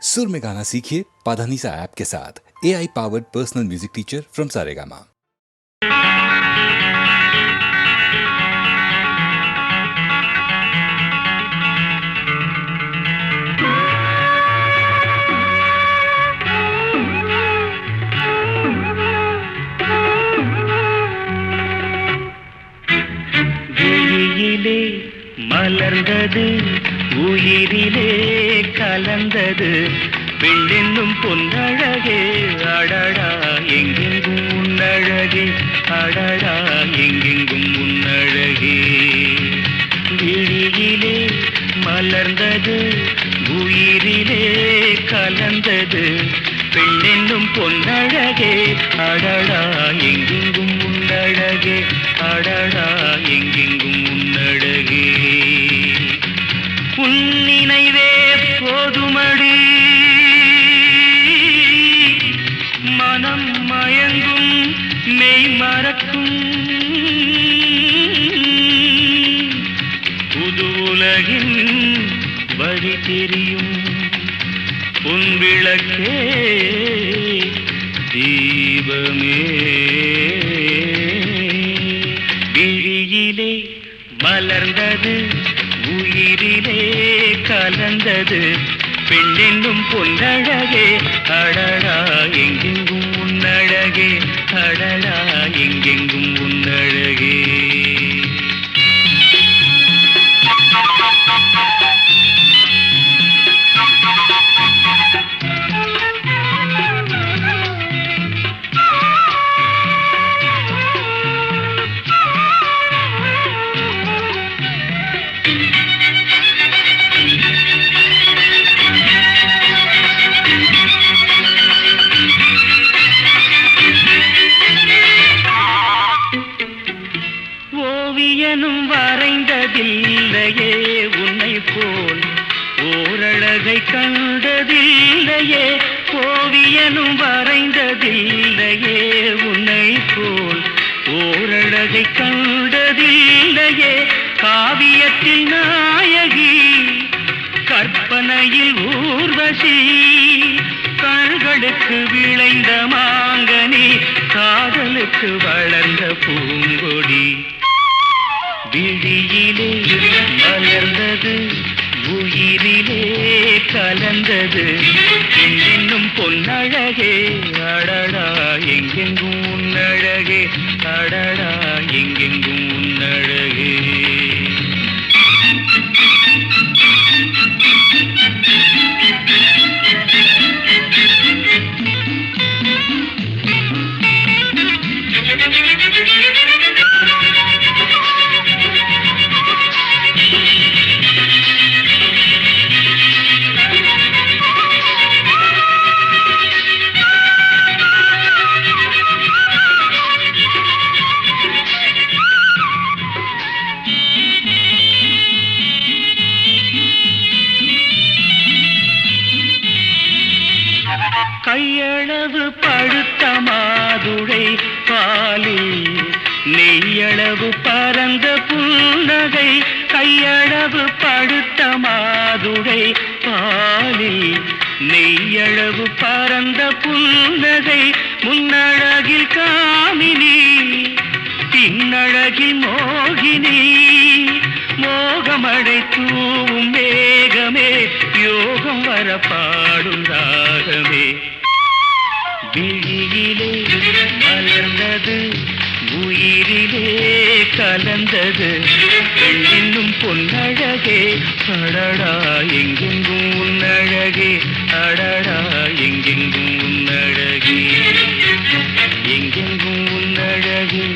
सुर में गाना सीखिए पाधानीसा ऐप के साथ। AI powered personal music teacher from Saregama. விழியிலே மலர்ந்தது உயிரிலே கலந்தது வெள்ளென்னும் பொன்னழகே அடடா எங்கெங்கும் உன்னழகே அடடா எங்கெங்கும் உன்னழகே விழியிலே மலர்ந்தது உயிரிலே கலந்தது பெண்ணென்னும் பொன்னழகே அடடா எங்கெங்கும் உன்னழகே அடடா எங்கெங்கும் உன்னழகே உன் நினைவே போதுமடி மனம் மயங்கும் மெய் மறக்கும் புது உலகின் வழி தெரியும் உன் விளக்கே தீபமே விழியிலே மலர்ந்தது உயிரிலே கலந்தது பெண்ணென்னும் பொன்னழகே அடடா எங்கெங்கும் உன்னழகே அடடா எங்கெங்கும் உன்னழகே ஓவியனும் வரைந்ததில்லையே உன்னை போல் ஓரழகை கண்டதில்லையே ஓவியனும் வரைந்ததில்லையே உன்னை போல் ஓரழகை கண்டதில்லையே காவியத்தில் நாயகி கற்பனையில் ஊர்வசி கண்களுக்கு விளைந்த மாங்கனி காதலுக்கு வளர்ந்த பூங்கொடி விழியிலே மலர்ந்தது உயிரிலே கலந்தது பெண்ணென்னும் பொன்னழகே அடடா எங்கெங்கும் உன்னழகே அடடா எங்கெங்கும் உன்னழகே கையளவு பழுத்த மாதுளை பாலில் நெய்யளவு பரந்த புன்னகை கையளவு பழுத்த மாதுளை பாலில் நெய்யளவு பரந்த புன்னகை முன்னழகில் காமினி பின்னழகில் மோகினி மோகமடை தூவும் மேகமே யோகம் வர பாடும் ராகமே விழியிலே மலர்ந்தது உயிரிலே கலந்தது பெண்ணின்னும் பொன்னழகே அடடா எங்கெங்கும் உன்னழகே அடடா எங்கெங்கும் உன்னழகே எங்கெங்கும் உன்னழகே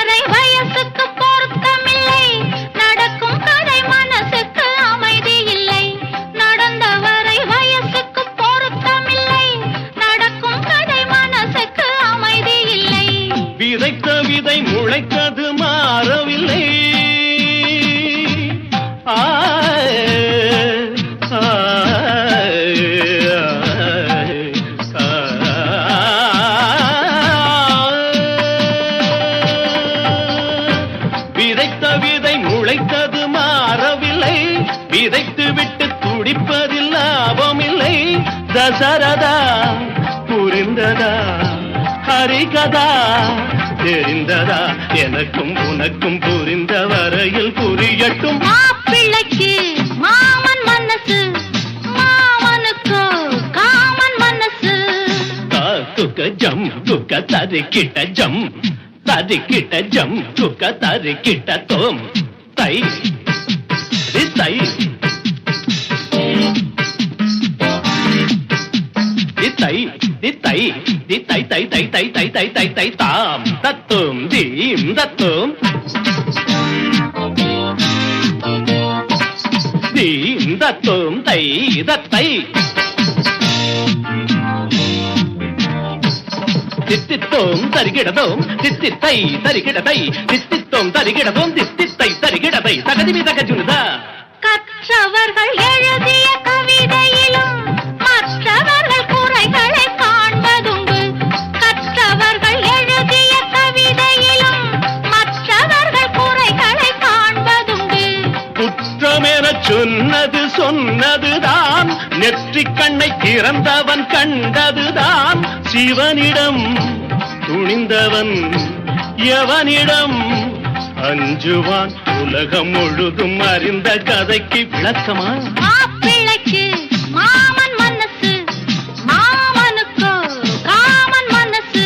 வரை வயசுக்கு பொருத்தமில்லை, நடக்கும் கதை மனசுக்கு அமைதி இல்லை. நடந்த வரை வயசுக்கு பொருத்தமில்லை, நடக்கும் கதை மனசுக்கு அமைதி இல்லை. விதைத்த விதை முளைத்தது மாறவில்லை. விதைத்த விதை முளைத்தது மாறவில்லை, விதைத்து விட்டு துடிப்பதில் லாபமில்லை. தசரதா புரிந்ததா, ஹரிகதா தெரிந்ததா, எனக்கும் உனக்கும் புரிந்த வரையில் புரியட்டும். மாப்பிள்ளைக்கு மாமன் மனசு, மாமனுக்கு காமன் மனசு. துக்க ஜம் துக்க தரிக்கிட்ட ஜம், தரிக்கிட்ட ஜம் துக்க தரிக்கிட்ட தோம் தை தை தை தை தை தை தை தை தை தை தை தை தை தாம் தத்தும் தீம் தத்தும் தீம் தத்தும் தை தத்தை தித்தித்தோம் தரிகிடதோம் தித்தித்தை தரிகிடதை தித்தித்தோம் தரிகிடதோம் தித்தித்தை தரிகிடதை தகதிமி தகஜுனுதா. கற்றவர்கள் எழுதிய கவிதையிலும் மற்றவர்கள் குறைகளை காண்பதுண்டு. கற்றவர்கள் எழுதிய கவிதையிலும் மற்றவர்கள் குறைகளை காண்பதுண்டு. குற்றமென சொன்னது சொன்னதுதான், நெற்றிக் கண்ணை திறந்தவன் கண்டதுதான். சிவனிடம் துணிந்தவன் எவனிடம் அஞ்சுவான், உலகம் முழுதும் அறிந்த கதைக்கு விளக்கமா? மாப்பிள்ளைக்கு மாமன் மனசு, மாமனுக்கு காமன் மனசு.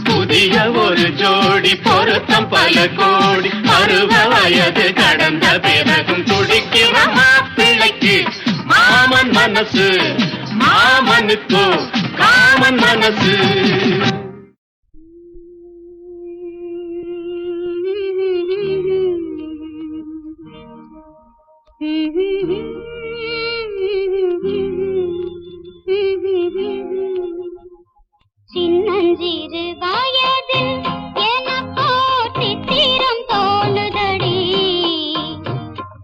புதிய ஒரு ஜோடி பொருத்தம் பல கோடி, பருவ வயது கடந்த பிறகும் துடிக்கிற மாப்பிள்ளைக்கு மாமன் மனசு, மாமனுக்கு காமன் மனசு. சின்னஞ்சிறு வயதில் எனக்கோ சித்திரம் தோணுதடி,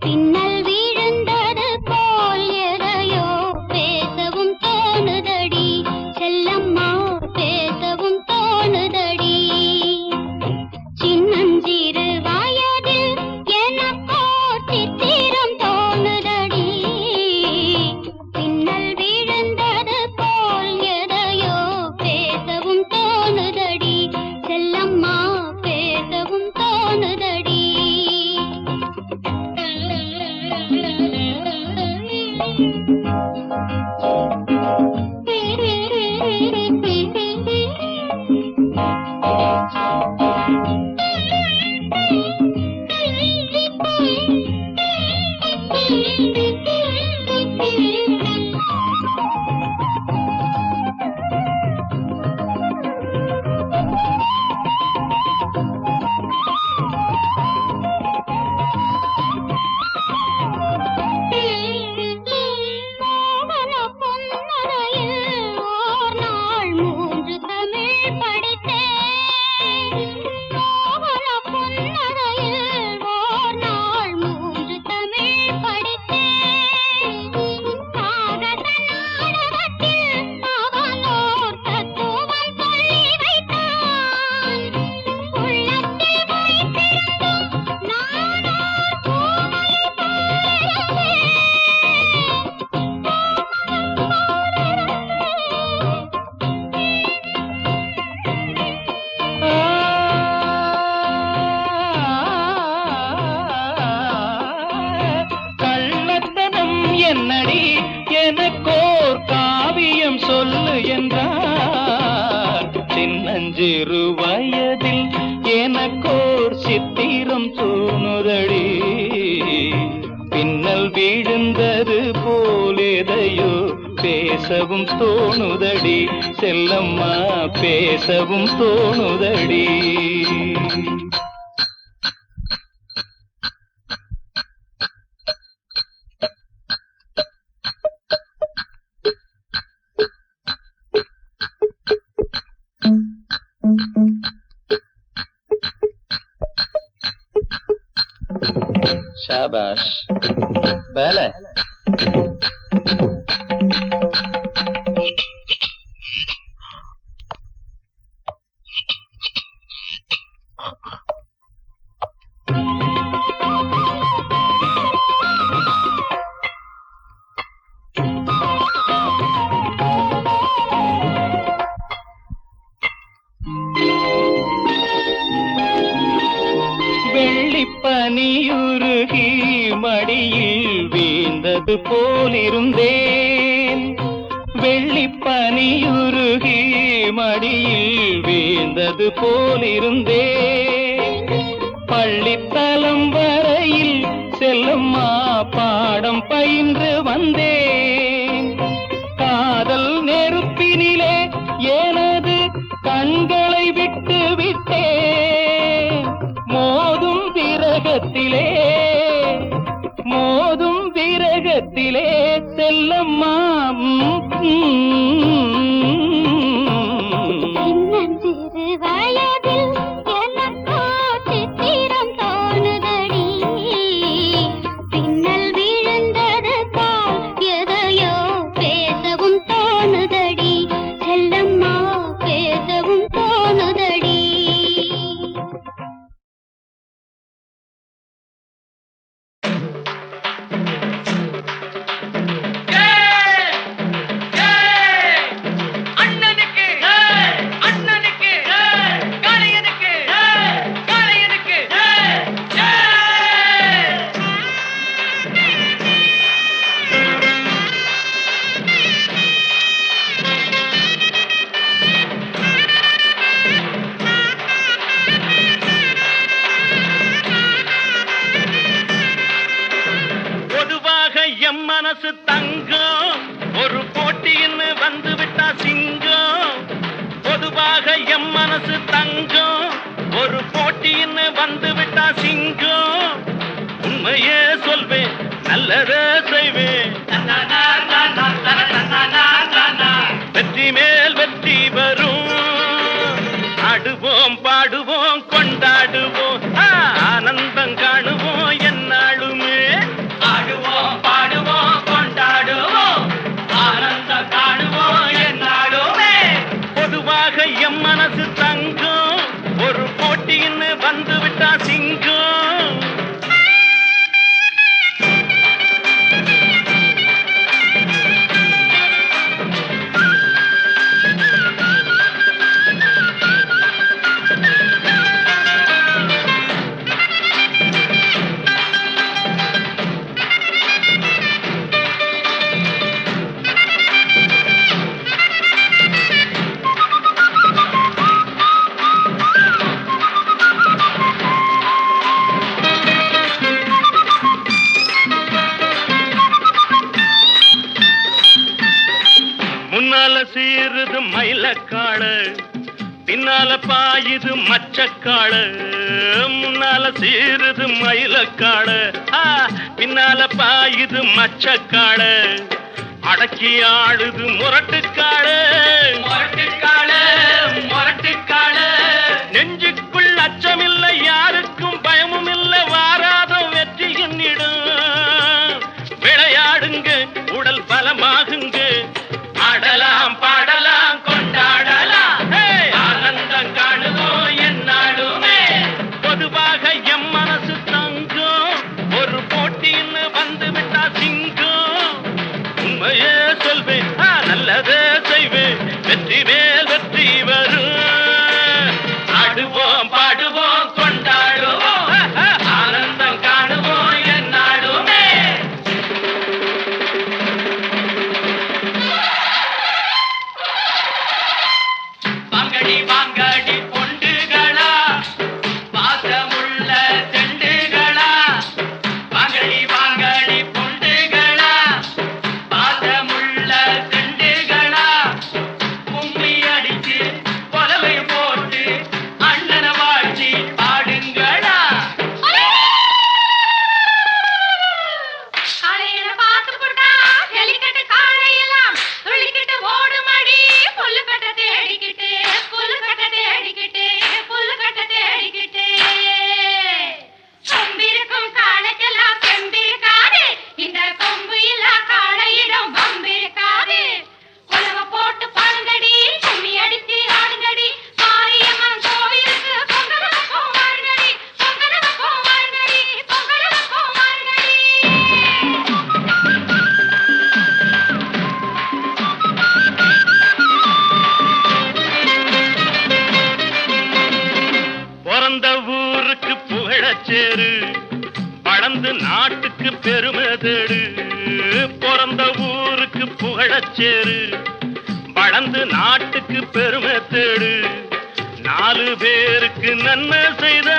பின்னல் விழுந்தது போல் எதையோ பேசவும் தோணுதடி, செல்லம்மா பேசவும் தோணுதடி. சின்னஞ்சிறு வயதில் எனக்கோ சித்திரம் தோணுதடி, பின்னல் விழுந்தது போல் எதையோ பேசவும் தோணுதடி, செல்லம்மா பேசவும் தோணுதடி. என்னடி எனக்கோர் காவியம் சொல்லு என்றார். சின்னஞ்சிறு வயதில் எனக்கோர் சித்திரம் தோணுதடி, பின்னல் விழுந்தது போலேதையோ பேசவும் தோணுதடி, செல்லம்மா பேசவும் தோணுதடி. ஷாபாஷ் வேலை. வெள்ளிப்பனியுருகி மடியில் வீழ்ந்தது போலிருந்தேன். வெள்ளிப்பனியுருகி மடியில் வீழ்ந்தது போலிருந்தேன். பள்ளித்தலம் வரையில் செல்லம்மா பாடம் பயின்று வந்தேன். காதல் நெருப்பினிலே எனது கண்களை விட்டு விட்டேன். மோதும் விரகத்திலே செல்லம்மா சின்னஞ்சிறு வயதில் எனக்கோ சித்திரம் தோணுதடி. பின்னல் விழுந்தது போல் எதையோ பேசவும் தோணுதடி. செல்லம்மா பேசவும் தோணுதடி. மனசு தங்கம் ஒரு போட்டின்னு வந்து விட்டா சிங்கம். பொதுவாக எம் மனசு தங்கம் ஒரு போட்டின்னு வந்து விட்டா சிங்கம். உண்மையே சொல்வேன் நல்லதே செய்வேன். வெற்றி மேல் வெற்றி வரும். ஆடுவோம் பாடுவோம் கொண்டாடுவோம் ஆனந்தம் காணுவோம் என்னாலுமே. ஆடுவோம் பாடுவோம் கொண்டாடுவோம் ஆனந்தம் காணுவோம் என்னாலுமே. பொதுவாக எம் மனசு தங்கம் ஒரு போட்டின்னு வந்து விட்டா சிங்கம். முன்னால சீருது மயிலக்காடு பின்னால பாயுது மச்சக்காடு. முன்னால சீருது மயிலக்காடு பின்னால பாயுது மச்சக்காடு. அடக்கி ஆடுது முரட்டுக்காடு முரட்டுக்காடு முரட்டுக்காடு. நெஞ்சுக்குள் அச்சமில்லை யாருக்கும் பயமும் இல்லை வாராத வெற்றி என்னிடும். விளையாடுங்க உடல் பலமாகுங்க ஆடலாம் பாடலாம் கொண்டாடலாம் ஆனந்தம் காணுவோம் என்னாலுமே. பொதுவாக எம் மனசு தங்கம் ஒரு போட்டின்னு வந்து விட்டா சிங்கம். உண்மையே சொல்வேன் நல்லதே செய்வேன் வெற்றி புகழச்சேரு வளர்ந்து நாட்டுக்கு பெருமை தேடு பிறந்த ஊருக்கு புகழச்சேரு வளர்ந்து நாட்டுக்கு பெருமை தேடு 4 பேருக்கு நன்மை செய்த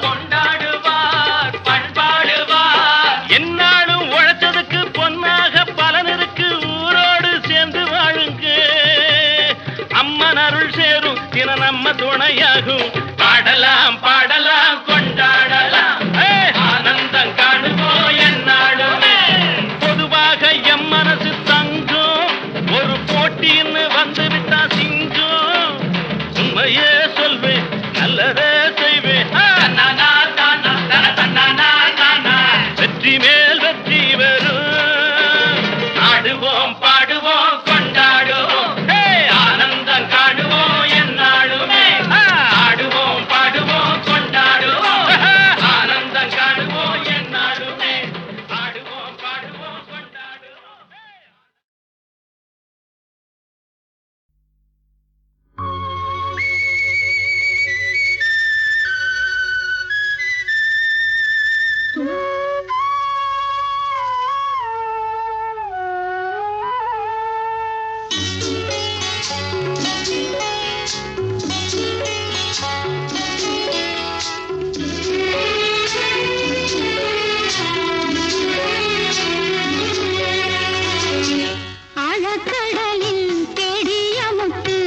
கொண்டாடுவார் பண்பாடுவார் என்னாலும் உழைச்சதுக்கு பொன்னாக பலனருக்கு ஊரோடு சேர்ந்து வாழுங்க அம்மன் அருள் சேரும் தின நம்ம துணையாகும் பாடலாம் பாடலாம் கொண்டாடலாம் ஆனந்தம் காணுவோம் என்னாலுமே பொதுவாக எம் மனசு தங்கும் ஒரு போட்டின்னு வந்து விட்டா சிங்கும் உண்மையே சொல்வேன் நல்லதே செய்வேன் வெற்றி மேல் வெற்றி வரும் ஆடுவோம் பாடுவோம் கொண்டாடுவோம் ஆனந்தம் காணுவோம் என்னாலுமே ஆடுவோம் பாடுவோம் கொண்டாடுவோம் ஆனந்தம் காணுவோம் என்னாலுமே ஆடுவோம் பாடுவோம் கொண்டாடுவோம் ஆழக்கடலில் தேடிய முத்து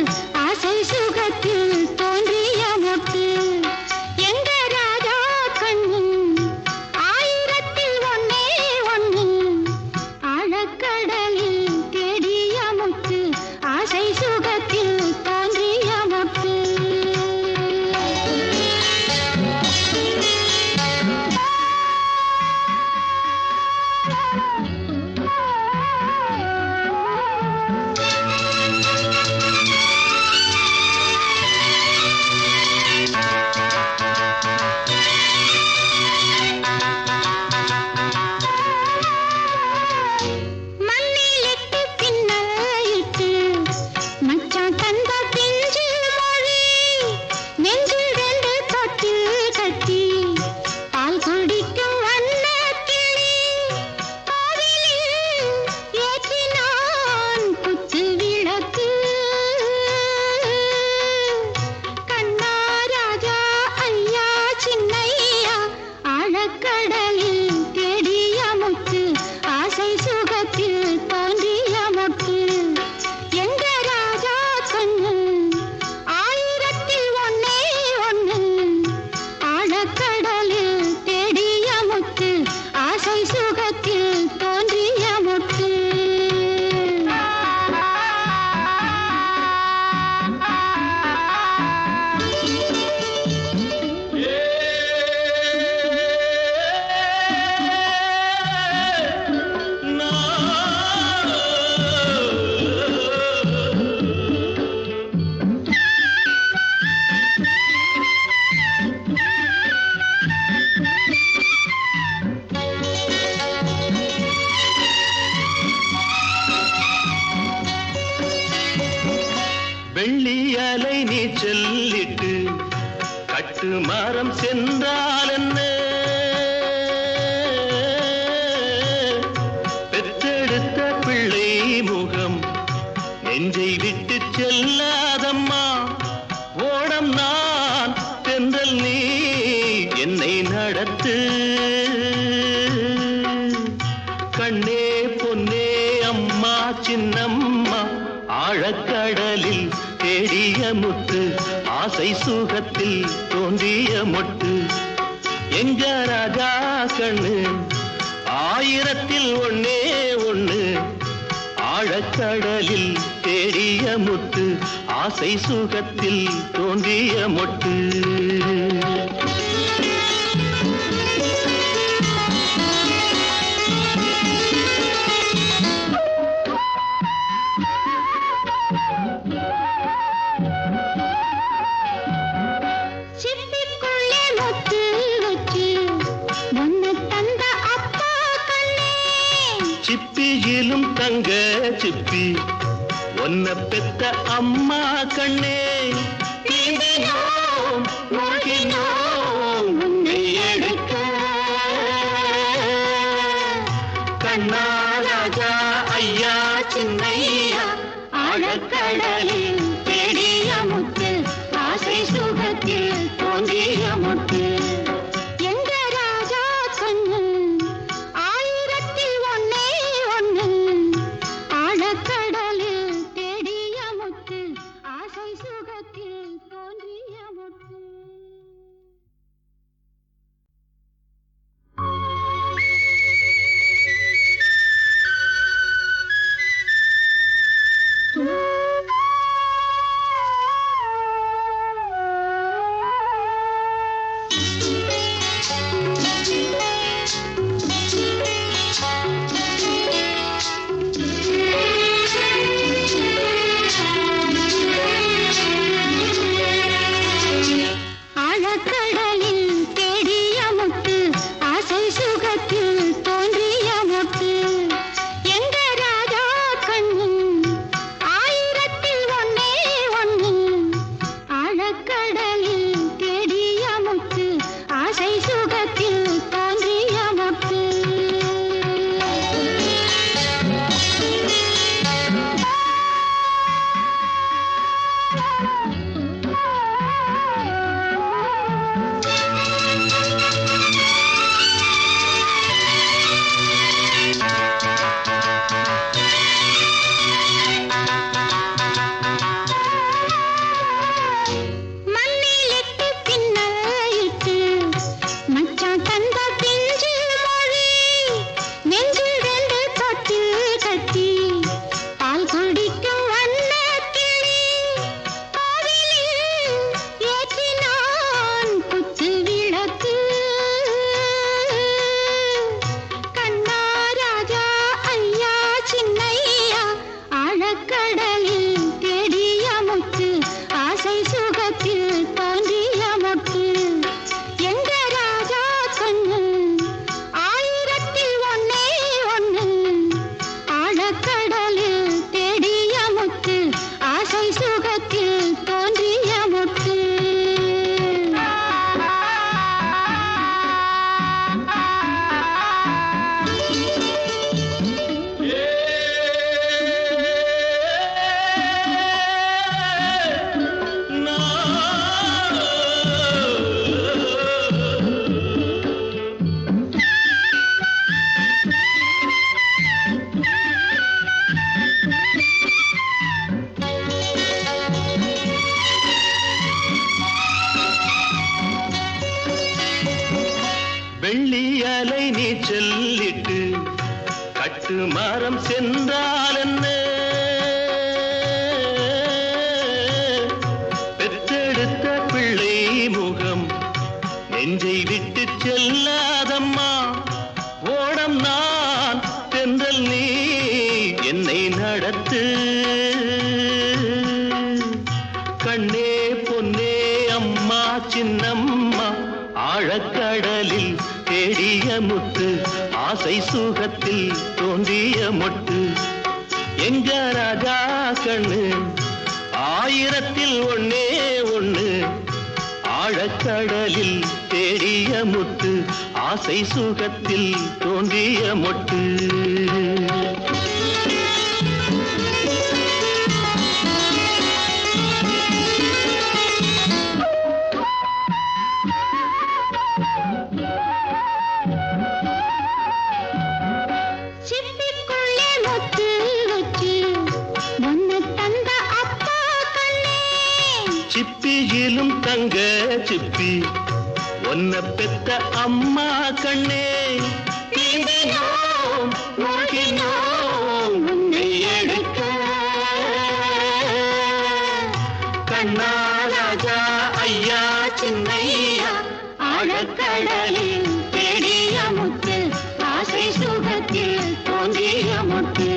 ஆசை சுகத்தில் தோன்றிய முத்து எங்க ராஜா கண்ணின் 1000ல் ஒண்ணே ஒண்ணு ஆழக்கடலில் தேடிய முத்து ஆசை சுகத்தில் தோன்றிய முத்து மண்ணிலிட்டு பின்னிட்டு மச்சான் தந்த பிஞ்சு மொழி நெஞ்சில் 2 தொட்டில் கட்டி பால் குடிக்கும் வண்ணக்கிளி கோவிலில் ஏற்றினான் குத்து விளக்கு கண்ணா ராஜா ஐயா சின்னையா ஆழக்கடலில் தேடிய முத்து ஆசை சுகத்தில் தோன்றிய முத்து எங்க ராஜா கண்ணு 1000ல் ஒண்ணே ஒண்ணு ஆழக்கடலில் தேடிய முத்து ஆசை சுகத்தில் தோன்றிய முத்து வெள்ளி அலை நீச்சலிட்டு கட்டு மரம் சென்றால் என்ன பெற்றெடுத்த பிள்ளை முகம் நெஞ்சை விட்டு செல்லாதம்மா ஓடம் நான் தென்றல் நீ என்னை நடத்து கண்ணே பொன்னே அம்மா சின்னம்மா ஆழக்கடலில் தேடிய முத்து ஆசை சுகத்தில் தோன்றிய மொட்டு எங்க ராஜா கண்ணு 1000ல் ஒண்ணே ஒண்ணு ஆழக்கடலில் தேடிய முத்து ஆசை சுகத்தில் தோன்றிய மொட்டு சிப்பிக்குள்ளே முத்து வச்சு ஒன்னு தந்த அப்பா கண்ணே சிப்பியிலும் தங்க சிப்பி ஒன்ன பெத்த அம்மா கண்ணே நீந்தினோம் மூழ்கினோம் உன்னை சின்னையா ஆழக்கடலில் தேடிய முத்து ஆசை சுகத்தில் தோன்றிய முத்து எங்க ராஜா கண்ணு ஆயிரத்தில் ஒன்னே ஒண்ணு ஆழக்கடலில் தேடிய முத்து ஆசை சுகத்தில் தோன்றிய முத்து ஆழக்கடலில் தேடிய முத்து ஆசை சுகத்தில் தோன்றிய முத்து எங்க ராஜா கண்ணு ஆயிரத்தில் ஒன்னே ஒண்ணு ஆழக்கடலில் தேடிய முத்து ஆசை சுகத்தில் தோன்றிய முத்து மண்ணிலிட்டு பின்னலிட்டு மச்சான் தந்த பிஞ்சு மொழி நெஞ்சில் ரெண்டு தொட்டில் கட்டி பால் குடிக்கும் வண்ணக்கிளி கோவிலில் ஏற்றினான் குத்து விளக்கு கண்ணா ராஜா ஐயா சின்னையா ஆழக்கடலில் தேடிய முத்து ஆசை சுகத்தில் தோன்றிய முத்து எங்க ராஜா கண்ணு ஆயிரத்தில் ஒன்னே ஒண்ணு ஆழக்கடலில் தேடிய முத்து ஆசை சுகத்தில் தோன்றிய முத்து வெள்ளி அலை நீச்சலிட்டு கட்டு மரம் சென்றால் என்ன பெற்றெடுத்த பிள்ளை முகம் நெஞ்சை விட்டு செல்லாதம்மா ஓடம் நான் தென்றல் நீ என்னை நடத்து கண்ணே பொன்னே அம்மா சின்னம்மா ஆழக்கடலில் தேடிய முத்து ஆசை சுகத்தில் தோன்றிய மொட்டு எங்க ராஜா கண்ணு ஆயிரத்தில் ஒன்னே ஒண்ணு ஆழக்கடலில் தேடிய முத்து ஆசை சுகத்தில் தோன்றிய மொட்டு சிப்பிக்குள்ளே முத்து வச்சு ஒன்னு தந்த அப்பா கண்ணே சிப்பியிலும் தங்க சிப்பி ஒன்ன பெத்த அம்மா கண்ணே நீந்தினோம் மூழ்கினோம் உன்னை எடுக்க கண்ணா ராஜா ஐயா சின்னையா ஆழக்கடலில் தேடிய முத்து ஆசை சுகத்தில் தோன்றிய முத்து